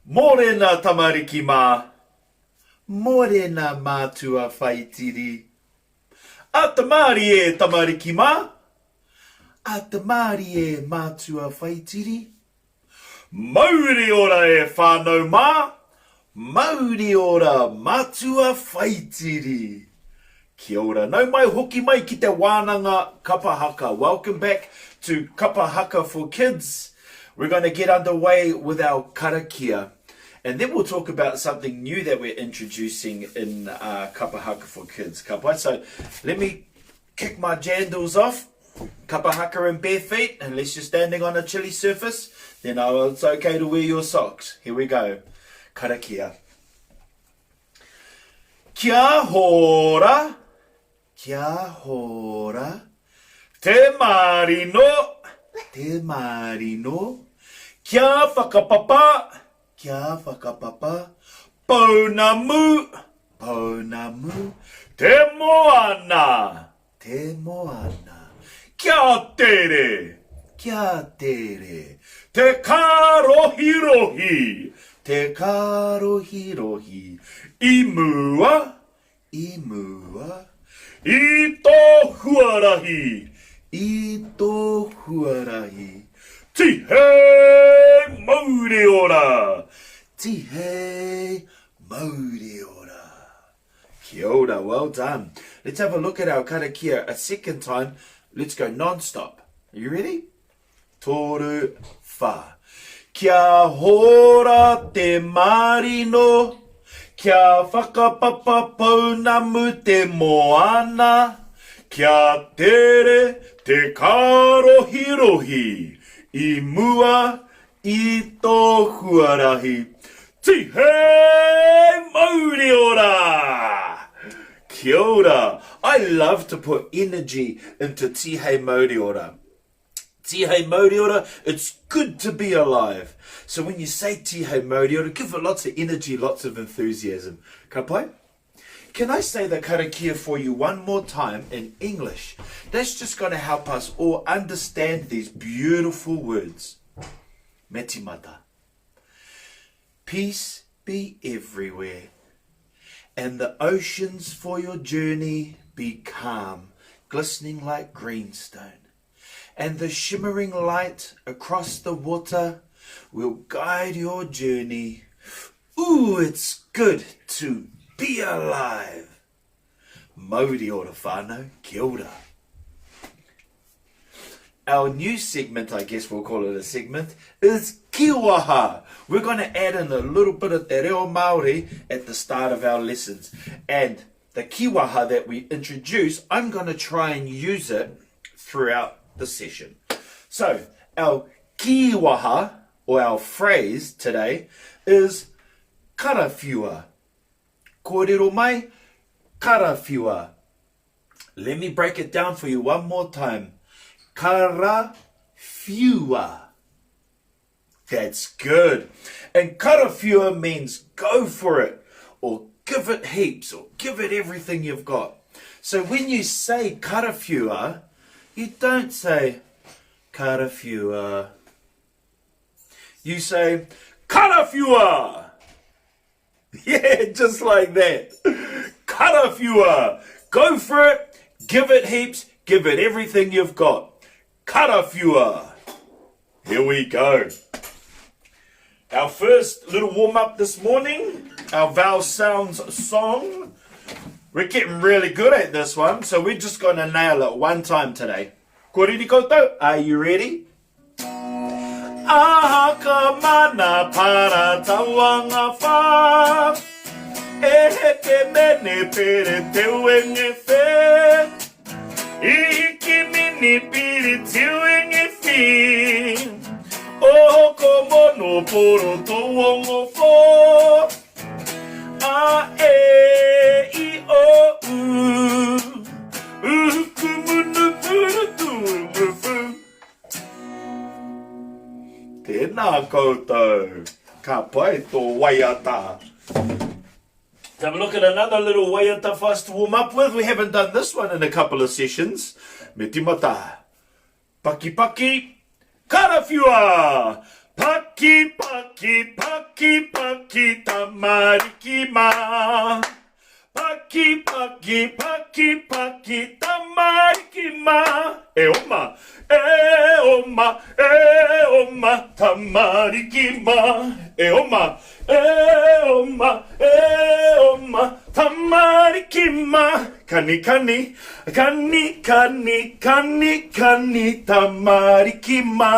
Morena tamariki mā. Morena mātua whaitiri. A tamari e tamariki mā. A tamari e mātua whaitiri. Mauri ora e whānau mā. Mauri ora mātua whaitiri. Kia ora. Nau mai hoki mai ki te wānanga Kapa Haka. Welcome back to Kapa Haka for Kids. We're going to get underway with our karakia. And then we'll talk about something new that we're introducing in Kapa Haka for Kids. Kapa. So let me kick my jandals off. Kapa Haka in bare feet. Unless you're standing on a chilly surface, then it's okay to wear your socks. Here we go. Karakia. Kia hora. Kia hora. Te marino. Te marino. Kia whakapapa. Kia whakapapa. Pounamu. Pounamu. Te moana. Te moana. Kia tere. Kia tere. Te karohirohi. Te karohirohi. Imua. Imua. Ito huarahi. Ito huarahi. Tihei mauri ora. Tihei mauri ora. Kia ora, well done. Let's have a look at our karakia a second time. Let's go non-stop. Are you ready? Toru wha. Kia hora te marino. Kia whakapapa pounamu te moana. Kia tere te karohirohi. I mua i tō huarahi. Tihei mauri ora. Kia ora. I love to put energy into tihei mauri ora. Tihei mauri ora, it's good to be alive. So when you say tihei mauri ora, give it lots of energy, lots of enthusiasm. Ka pai? Can I say the karakia for you one more time in English? That's just going to help us all understand these beautiful words. Metimata. Peace be everywhere, and the oceans for your journey be calm, glistening like greenstone. And the shimmering light across the water will guide your journey. Ooh, it's good to be alive. Mauri ora whānau, kia ora. Our new segment, I guess we'll call it a segment, is kiwaha. We're going to add in a little bit of te reo Māori at the start of our lessons. And the kiwaha that we introduce, I'm going to try and use it throughout the session. So, our kiwaha, or our phrase today, is karawhiua. Kōrero mai, karawhiua. Let me break it down for you one more time. Karawhiua. That's good. And karawhiua means go for it, or give it heaps, or give it everything you've got. So when you say karawhiua, you don't say karawhiua. You say karawhiua. Yeah, just like that. Karawhiua. Go for it. Give it heaps. Give it everything you've got. Karawhiua. Here we go. Our first little warm-up this morning. Our vowel sounds song. We're getting really good at this one, so we're just going to nail it one time today. Kōriri koutou, are you ready? Haka mana para tawanga wha. E heke mene pere te wenge whe. I hiki mini piri te wenge whi. O ko mono poro to wongo who. A e I o u. Kumunu puru tumufu. Tēnā koutou. Ka pai tō waiata. Let's have a look at another little waiata for us to warm up with. We haven't done this one in a couple of sessions. Me timata. Paki paki. Karawhiua. Paki, paki, paki, paki, tamariki ma. Paki, paki, paki, paki, tamariki ma. E oma, tamariki ma. E oma, tamariki ma. Kani, kani, kani, kani, kani, kani, tamariki ma.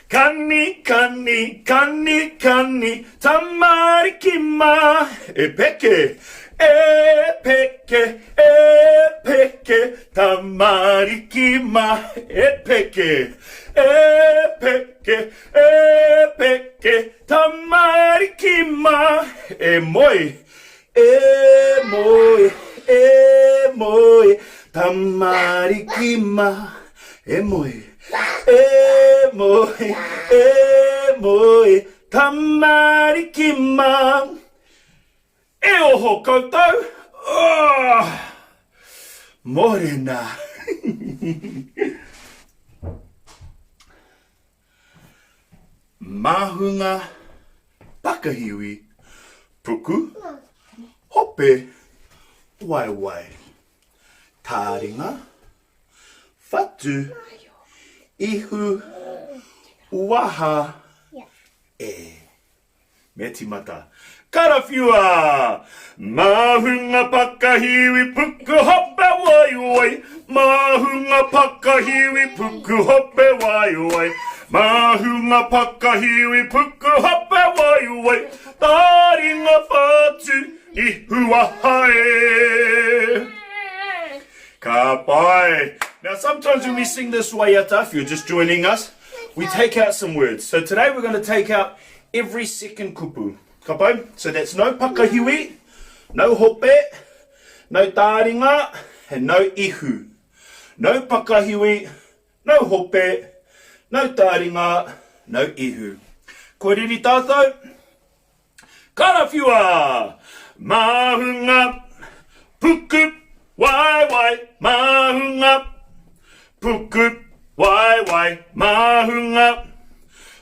Kani, kani, kani, kani, tamariki ma. E peke, tamariki ma. E peke, tamariki ma. E moi, tamariki ma. E moi. Tamariki ma. E oho koutou. Oh, morena. Mahunga pakahiwi. Puku. Hope. Waiwai. Taringa. Fatu. Ihu, waha, me timata. Karawhiua! Mahunga pakahiwi puku hope wai wai. Mahunga pakahiwi puku hope wai wai. Mahunga pakahiwi puku hope wai wai. Taringa fatu, ihu waha Kapa. Now, sometimes when we sing this waiata, if you're just joining us, we take out some words. So today we're going to take out every second kupu. Kapa. So that's no pakahiwi, no hope, no taringa, and no ihu. No pakahiwi, no hope, no taringa, no ihu. Kōriri tātou. Karawhiua. Mahunga puku wai wai. Mahunga puku wai wai. Mahunga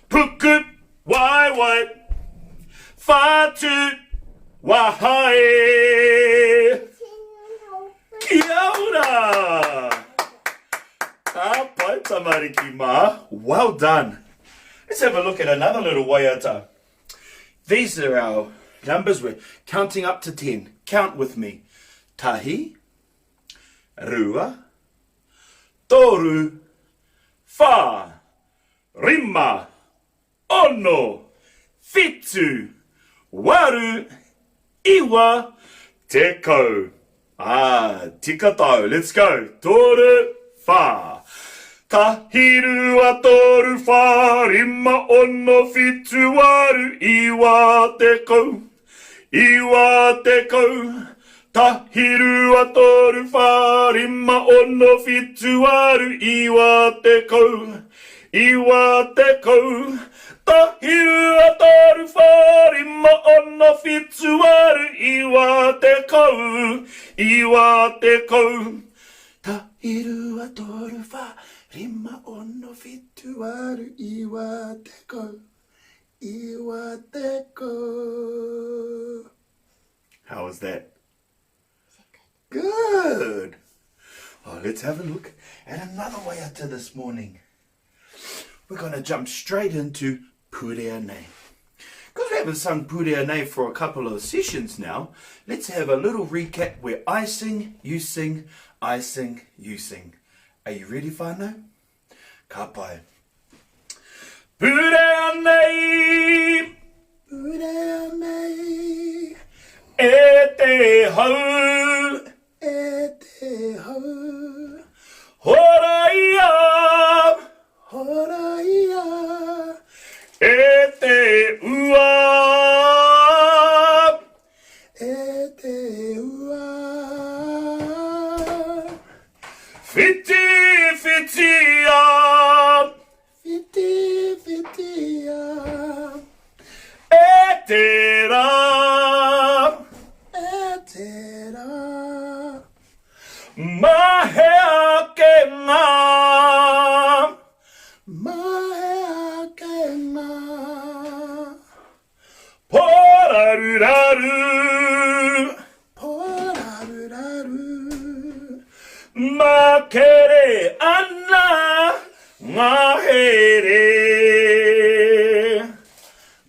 puku wai wai. Fatu wahai. Kia ora. Kapa tamariki ma. Well done. Let's have a look at another little waiata. These are our numbers. We're counting up to 10. Count with me. Tahi, rua, toru, wha, rima, ono, fitu, waru, iwa, tekau. Tika tau. Let's go. Toru, wha. Tahirua toru wha, rima ono fitu waru, iwa tekau, iwa tekau. Tahirua toru wha, rima ono fitu waru, iwa tekau, iwa tekau. Tahirua toru wha, rima ono fitu waru, iwa tekau, iwa tekau. Tahirua toru wha, rima ono fitu waru, iwa tekau, iwa tekau. How was that? Good. Oh, let's have a look at another waiata this morning. We're going to jump straight into Pureane. Because we haven't sung Pureane for a couple of sessions now, let's have a little recap where I sing, you sing, I sing, you sing. Are you ready, whānau? Ka pai. Pureane, Pureane, e te hau, e te hau. Horaia, horaia, e te ua, e te ua. Fiti, fitia, fiti, fitia, e te rā, e te rā. Mahea ke ngā, mahea ke Makere ana ngahere.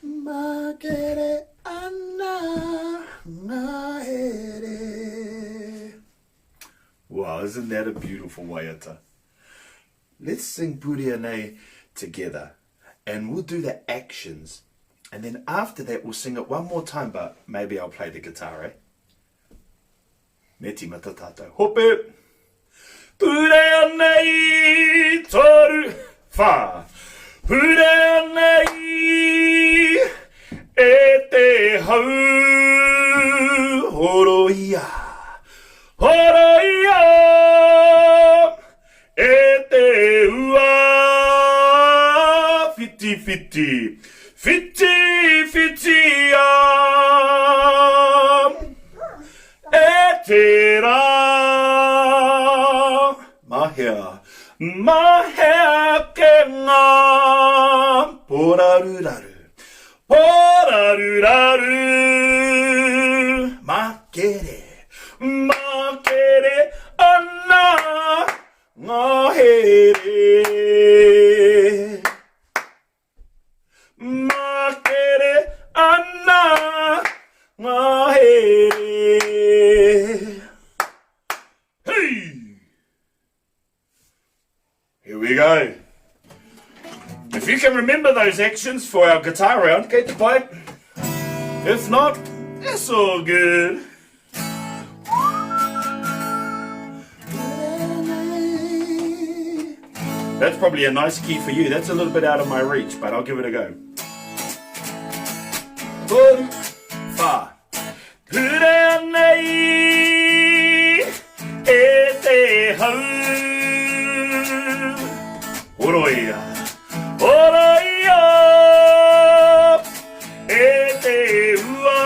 Makere ana ngahere. Wow, isn't that a beautiful waiata? Let's sing Purianei together. And we'll do the actions. And then after that, we'll sing it one more time, but maybe I'll play the guitar, eh? Meti mata tātou. Hope! Purianei toru wha. Purianei e te hau. Horoia. Horoia. E te ua. Fiti fiti. Fiti fiti e te rā. Mahea. Mahea ke ngā. Poraruraru. Poraruraru. Makere. Makere ana ngahere. Makere ana ngahere. Hey! Here we go. If you can remember those actions for our guitar round, get the pipe. If not, it's all good. That's probably a nice key for you. That's a little bit out of my reach, but I'll give it a go. Toru, fa. Purianei e te hau. Oroia. Oroia e te ua.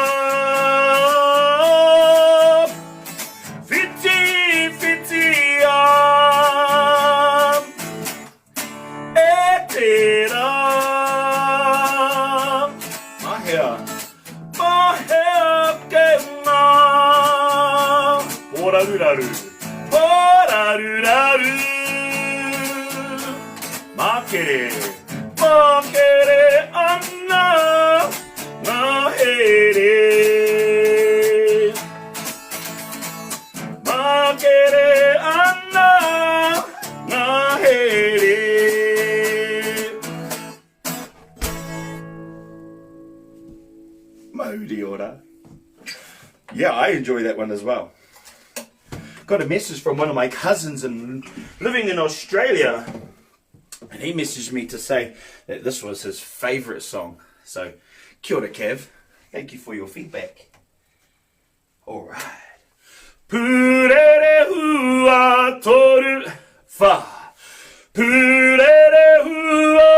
Fiti, fiti e te rā. Mahea. Mahea ke ngā. Poraruraru. Poraruraru. Makere. Makere ana ngahere. Makere ana ngahere. Mauri ora. Yeah, I enjoy that one as well. Got a message from one of my cousins and living in Australia. And he messaged me to say that this was his favourite song. So, kia ora, Kev. Thank you for your feedback. Alright. Purere hua toru wha. Purere hua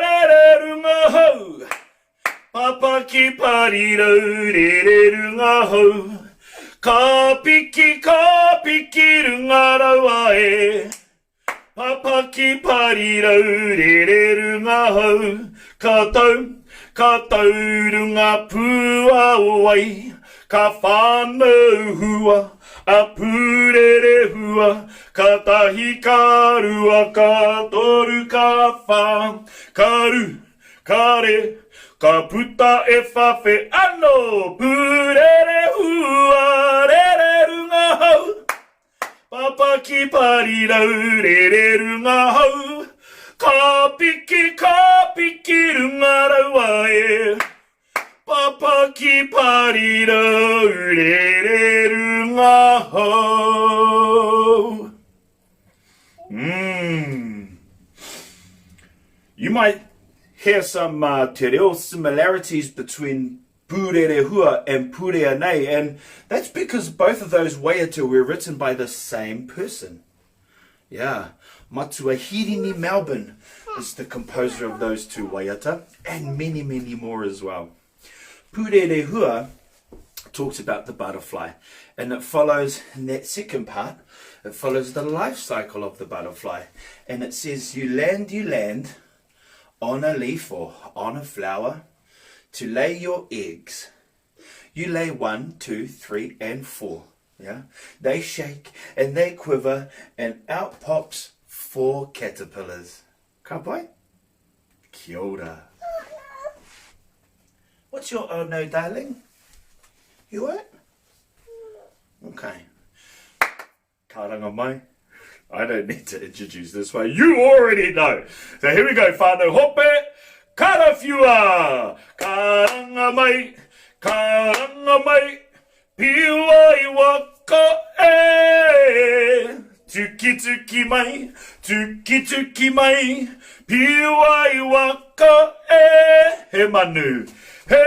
rere runga hau. Papa ki parirau rere runga hau. Ka piki runga rawa e. Papa ki parirau rere runga hau. Ka tau runga pua wai. Ka whanau hua a purere hua. Ka tahi ka rua ka toru ka wha. Ka ru, ka re, ka puta e whawhe ano. Purere hua rere runga hau. Papa ki parirau rere runga hau. Ka piki runga rawa e. Papa ki parirau rere runga hau. You might hear some te reo similarities between Purere hua and Purianei, and that's because both of those waiata were written by the same person. Yeah, Matua Hirini Melbourne is the composer of those two waiata, and many, many more as well. Purere hua talks about the butterfly, and it follows, in that second part, it follows the life cycle of the butterfly, and it says, you land on a leaf or on a flower, to lay your eggs. You lay 1, 2, 3, and 4. Yeah, they shake and they quiver, and out pops 4 caterpillars. Kapa? Kia ora. What's your oh no, darling? You what? Okay. Karanga mai. I don't need to introduce this one. You already know. So here we go. Whānau hope. Karawhiua. Karanga mai. Karanga mai. Piwai waka e. Tuki tuki mai. Tuki tuki mai. Piwai waka e. He manu. He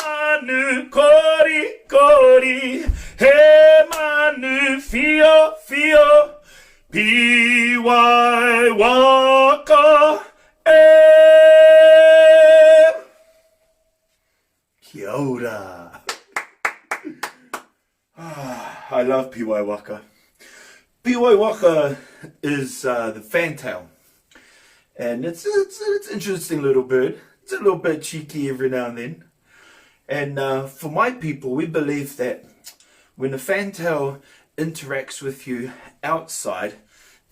manu kori kori. He manu fio fio. Piwai waka e. Kia ora. I love Piwai waka. Piwai waka is the fantail. And it's an interesting little bird. It's a little bit cheeky every now and then. And for my people, we believe that when a fantail interacts with you outside,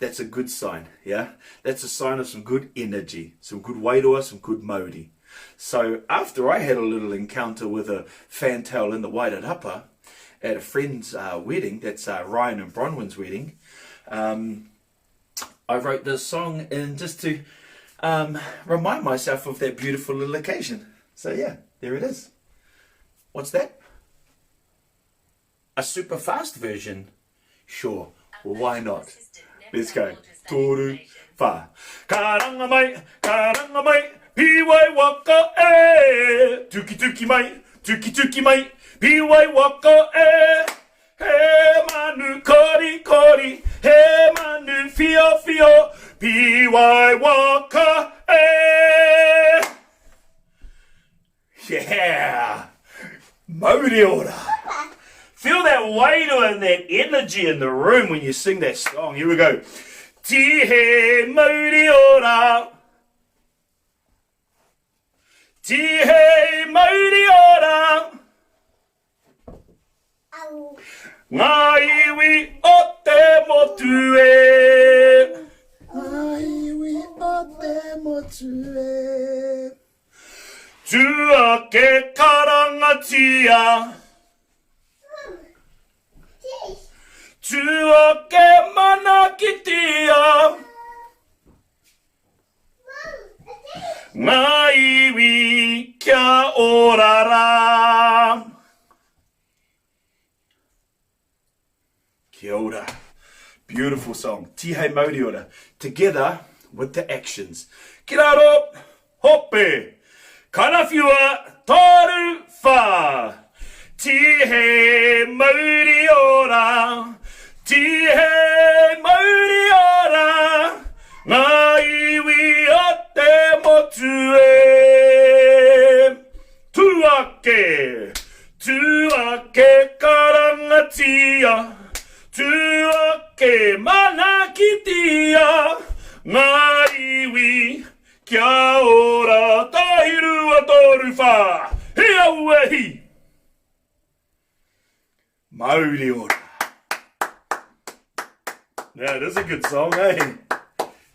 that's a good sign, yeah? That's a sign of some good energy, some good wairoa, some good mauri. So after I had a little encounter with a fantail in the Wairarapa at a friend's wedding, that's Ryan and Bronwyn's wedding, I wrote this song in just to remind myself of that beautiful little occasion. So yeah, there it is. What's that? A super fast version? Sure, why not? Let's go. Toru fa. Karanga mai, piwai waka e. Tuki tuki mai, piwai waka e. He manu kori kori, he manu fio fio, piwai waka e. Yeah! Mauri ora. Feel that weight and that energy in the room when you sing that song. Here we go. Tihe mauri ora. Tihe mauri ora. Ngā iwi o te motu e. Ngā iwi o te motu e. Tua ke karangatia. Tua ke manakitia. Ngā iwi kia orara. Kia ora. Beautiful song. Tihe mauri ora. Together with the actions. Ki raro, hope. Karawhiua, toru wha. Tihe mauri ora. Tihe mauri ora. Ngā iwi o te motu e. Tuake karangatia. Tuake manakitia. Ngā iwi kia ora tahirua toru wha. He au e hi. Mauri ora. Yeah, that's a good song, eh?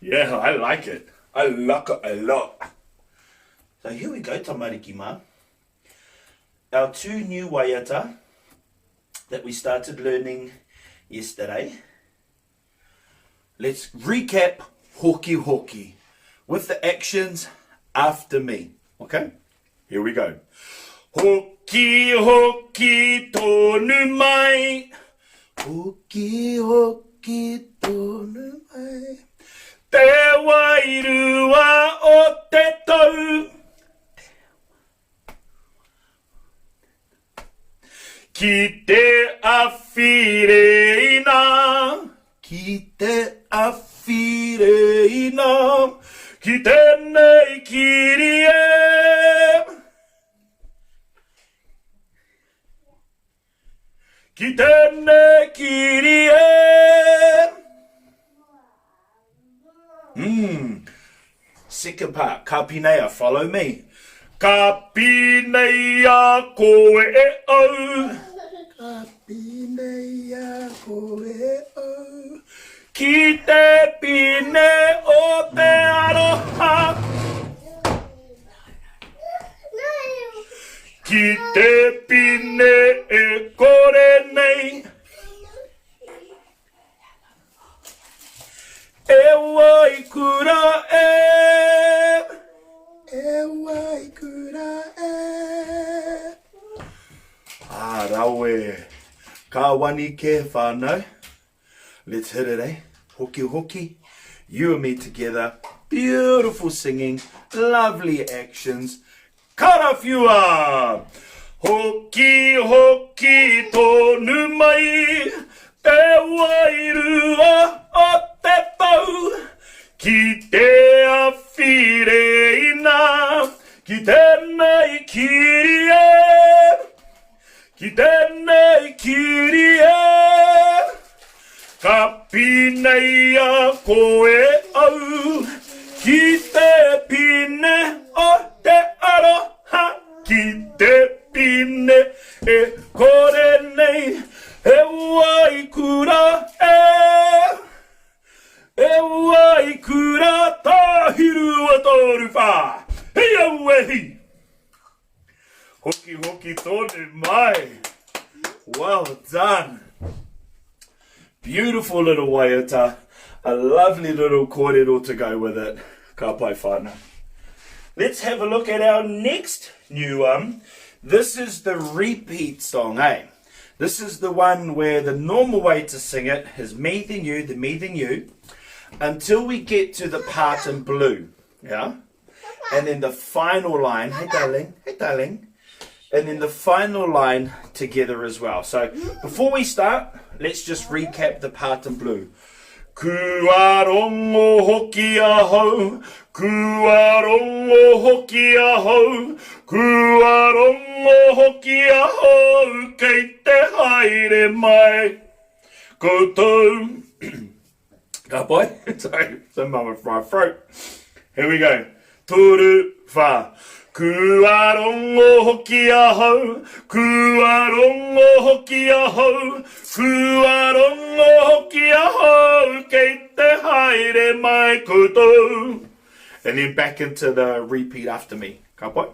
Yeah, I like it. I like it a lot. So here we go, tamariki ma. Our 2 new waiata that we started learning yesterday. Let's recap hoki hoki with the actions after me. Okay? Here we go. Hoki hoki tonu mai. Hoki hoki tonu mai. Te wairua o te tau. Ki te awhire ina. Ki te awhire ina. Ki tēnei kiri e. Ki tēnei kiri e. Second part, ka pinea, follow me. Ka pinea koe e au. Ka pinea koe au. Ki te pine o te aroha. Ki te pine e kore nei. E wai kura e. E wai kura e. Ah, rawe. Ka wani ke whānau. Let's hit it, eh? Hoki hoki. You and me together. Beautiful singing. Lovely actions. Karawhiua. Hoki hoki tonu mai. E wairua o te tau. Ki te awhireina. Ki tēnei kirie. Ki tēnei kirie. Ka pinei a koe au. Ki te pine o te aroha. Ki te pine e kore nei. E wai kura e. E wai kura tahiru a toru wha. Hei au e hi. Hoki hoki tonu mai. Well done. Beautiful little waiata. A lovely little kōrero to go with it. Ka pai whānau. Let's have a look at our next new one. This is the repeat song, eh? This is the one where the normal way to sing it is me then you, the me then you, until we get to the part in blue, yeah? And then the final line, hey darling, and then the final line together as well. So before we start, let's just recap the part in blue. Kua rongo hoki a hau, kua rongo hoki a hau, kua rongo hoki a hau, kei te haere mai koutou. Ka pai? Sorry, some mama for my throat. Here we go. Toru wha. Kua rongo hoki a hau, kua rongo hoki a hau, kua rongo hoki a hau, kei te haere mai koutou. And then back into the repeat after me. Ka pai?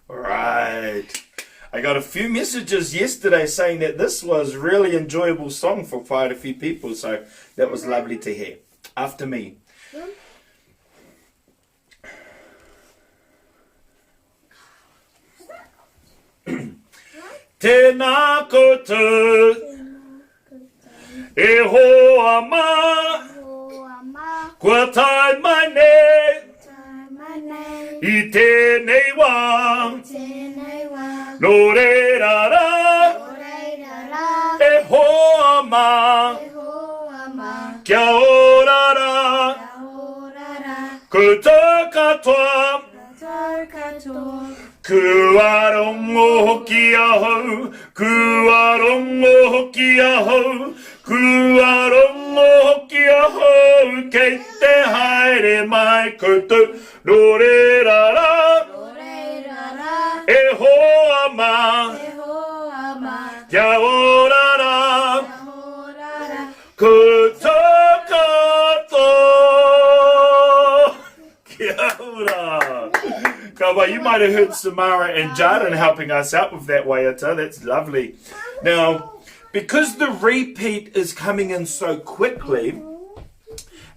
Alright. I got a few messages yesterday saying that this was really enjoyable song for quite a few people, so that was lovely to hear. After me. Tēnā koutou e hoa mā, kua tai mai nei, i tēnei wā, no re rara, e hoa mā, kia orara, koutou katoa, kua rongo hoki a hau, kua rongo hoki a hau, kua rongo hoki a hau, kei te haere mai koutou, no re rara, e hoa mā, kia orara, koutou katoa, kia ora. Kapa, you might have heard Samara and Jarden helping us out with that waiata. That's lovely. Now, because the repeat is coming in so quickly,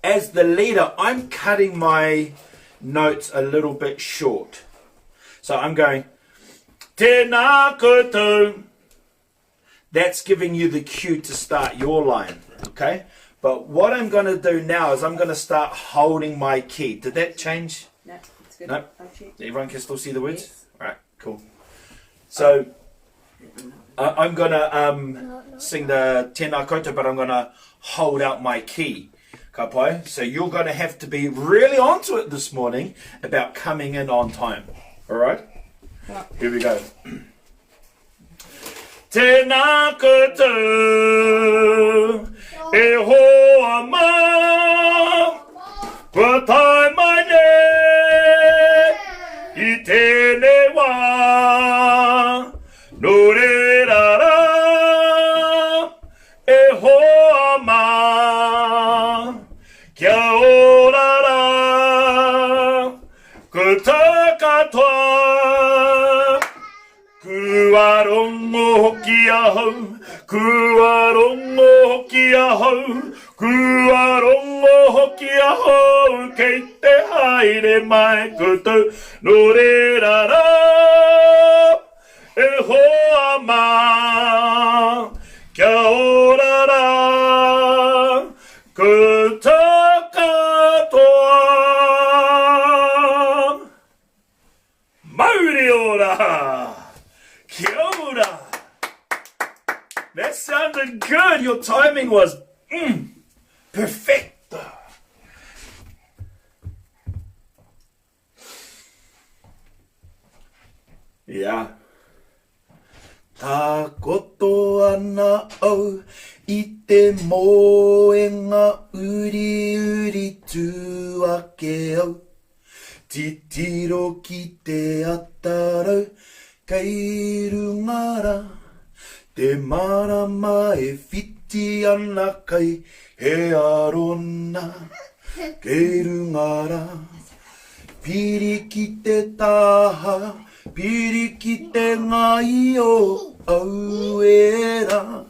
as the leader, I'm cutting my notes a little bit short. So I'm going, tēnā koutou. That's giving you the cue to start your line, okay? But what I'm going to do now is I'm going to start holding my key. Did that change? No, it's good. No? Everyone can still see the words? Yes. Alright, cool. So, I'm going to sing the tēnā koutou, but I'm going to hold out my key. Ka pai? So you're going to have to be really onto it this morning about coming in on time. Alright? Yeah. Here we go. Tēnā koutou e hoa mā, kua tai mai nei, i tēnei wā, no re rara, e Kuarongo hoki ahau, kuarongo hoki ahau, kuarongo hoki ahau, kei te haere mai koutou, no re rara, e hoa mā, kia ora rā, koutou katoa, mauri ora. Kia ora. That sounded good. Your timing was perfecto. Yeah. Tā koto ana au I te moenga uri uri tū ake au. Titiro ki te atarau. Kei rungara, te marama e whiti ana kai he arona. Kei rungara, piri ki te taha, piri ki te ngai o au era.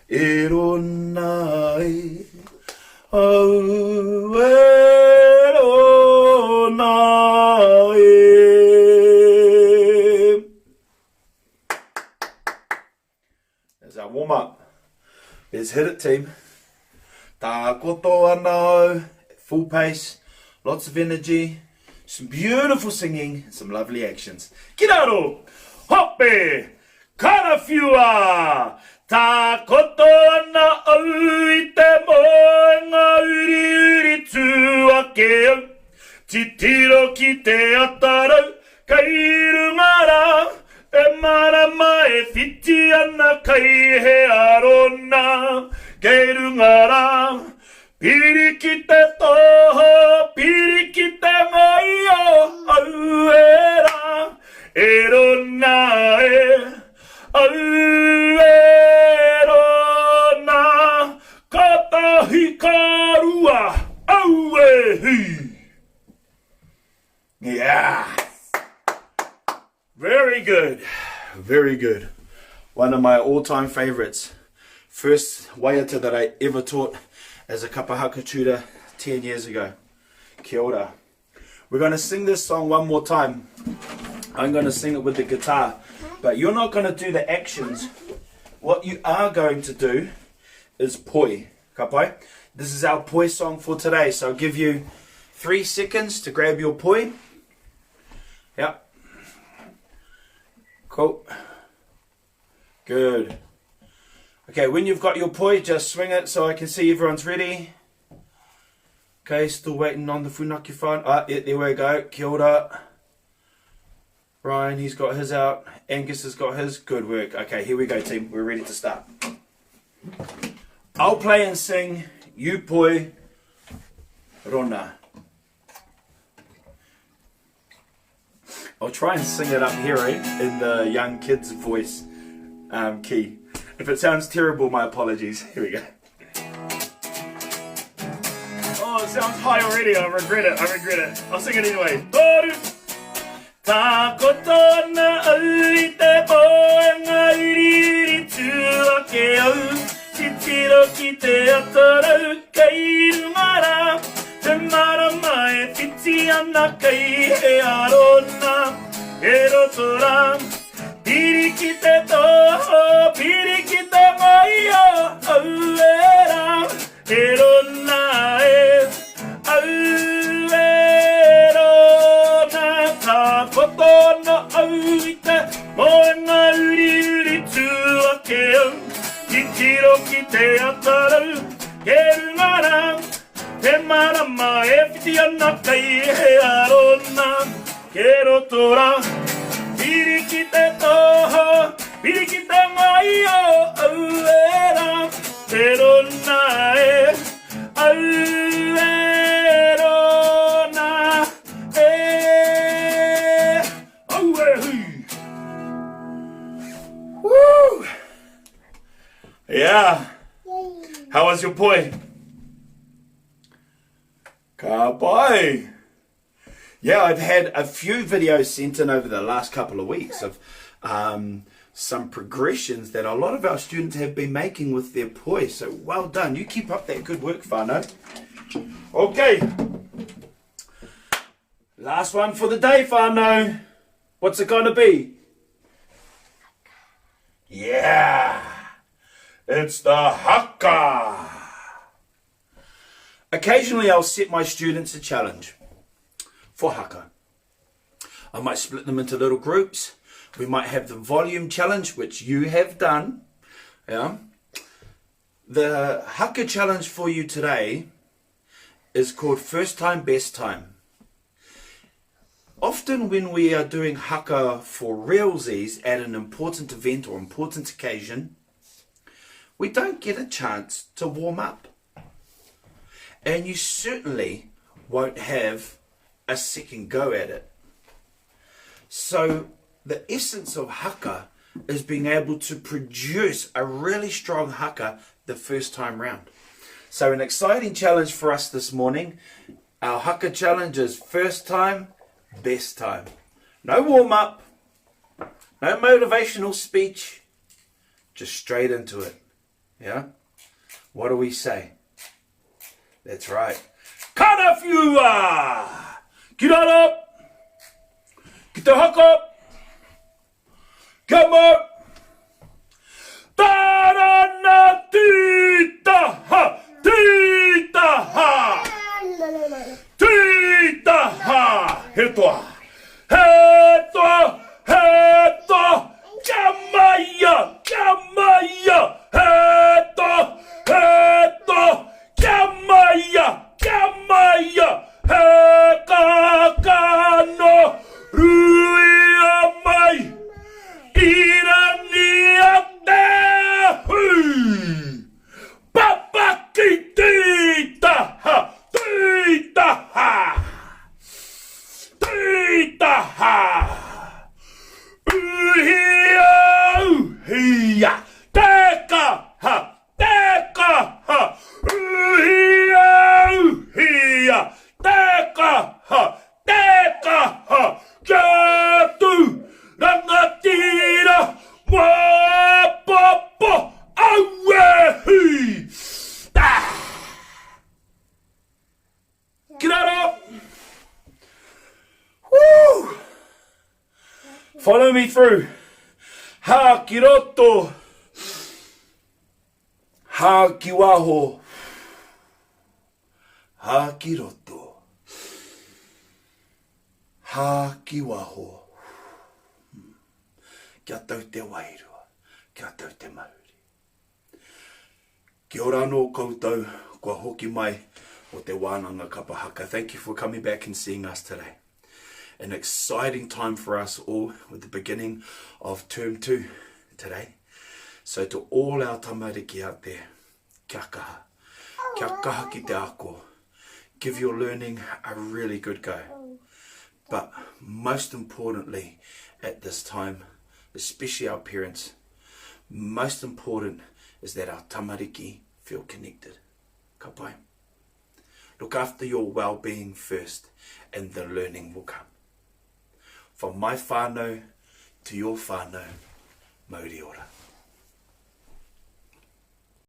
E rona e, au e rona e. Our warm up. Let's hit it, team. Tā koto ana, full pace, lots of energy, some beautiful singing, and some lovely actions. Kiraro, hoppe, karawhiua, tā koto ana au I te moenga uri uri tū ake au. Titiro ki te atarau, kei rungara, e marama e whiti ana kai he arona. Kei rungara, piri ki te toho, piri ki te ngai o au era. E rona e, au e rona, katahi karua, au e hui. Yeah. Very good, very good. One of my all-time favorites. First waiata that I ever taught as a Kapa Haka tutor 10 years ago. Kia ora. We're going to sing this song one more time. I'm going to sing it with the guitar, but you're not going to do the actions. What you are going to do is poi. Kapai. This is our poi song for today, so I'll give you 3 seconds to grab your poi. Yep. Cool. Good. Okay, when you've got your poi, just swing it so I can see everyone's ready. Okay, still waiting on the funaki phone. Ah, yeah, there we go. Kia ora. Ryan, he's got his out. Angus has got his. Good work. Okay, here we go, team. We're ready to start. I'll play and sing. You poi rona. I'll try and sing it up here, in the young kid's voice key. If it sounds terrible, my apologies. Here we go. Oh, it sounds high already. I regret it. I'll sing it anyway. Toru. Tā koto na au I te moenga uri uri tū ake au. Titiro ki te atarau, kei rungara. Te marama e whiti ana kai he arona. E rotora, piri ki te toho, piri ki te mai o au era. E rona e, au e rona. Tā koto na au I te moenga uri uri tū ake au. Titiro ki te atarau, ke rungara. Te marama e whiti ana kai he arona. Ke rotora, piri ki te toho, piri ki te mai o au era. Te rona e, au e rona e, au e hui. Woo! Yeah. How was your poi? Kapa. Yeah, I've had a few videos sent in over the last couple of weeks of some progressions that a lot of our students have been making with their poi. So well done. You keep up that good work, whānau. Okay. Last one for the day, whānau. What's it going to be? Yeah. It's the Haka. Occasionally I'll set my students a challenge for Haka. I might split them into little groups. We might have the volume challenge, which you have done. Yeah. The Haka challenge for you today is called First Time, Best Time. Often when we are doing Haka for realsies at an important event or important occasion, we don't get a chance to warm up. And you certainly won't have a second go at it. So the essence of Haka is being able to produce a really strong Haka the first time round. So an exciting challenge for us this morning. Our Haka challenge is first time, best time. No warm up, no motivational speech, just straight into it. Yeah? What do we say? That's right. Kanafua! Get on up! Get the hook up! Come up! Ta-da-na! Tita-ha! Tita-ha! Tita-ha! Hetoa! Hetoa! Hetoa! Jamaya! Jamaya! Hetoa! Hetoa! Jamaya! Jamaya! Hekakano! Ruiamai! Iraniate! Papaki tita-ha! Tita-ha! Tita-ha! Uhia! Uhia! Teka-ha! Teka-ha! Uhia! Uhia! Teka-ha! Teka-ha! Jatu! Rangatira! Wapopo! Awehi! Get up! Woo! Follow me through. Ha kiroto. Ha kiwaho. Ha kiroto. Ha kiwaho. Kia tau te wairua. Kia tau te mauri. Kia ora no koutou. Kua hoki mai o te wānanga Kapa Haka. Thank you for coming back and seeing us today. An exciting time for us all with the beginning of term 2 today. So to all our tamariki out there, kia kaha. Kia kaha ki te ako. Give your learning a really good go. But most importantly at this time, especially our parents, most important is that our tamariki feel connected. Ka pai. Look after your well-being first and the learning will come. From my whānau to your whānau, mauri ora.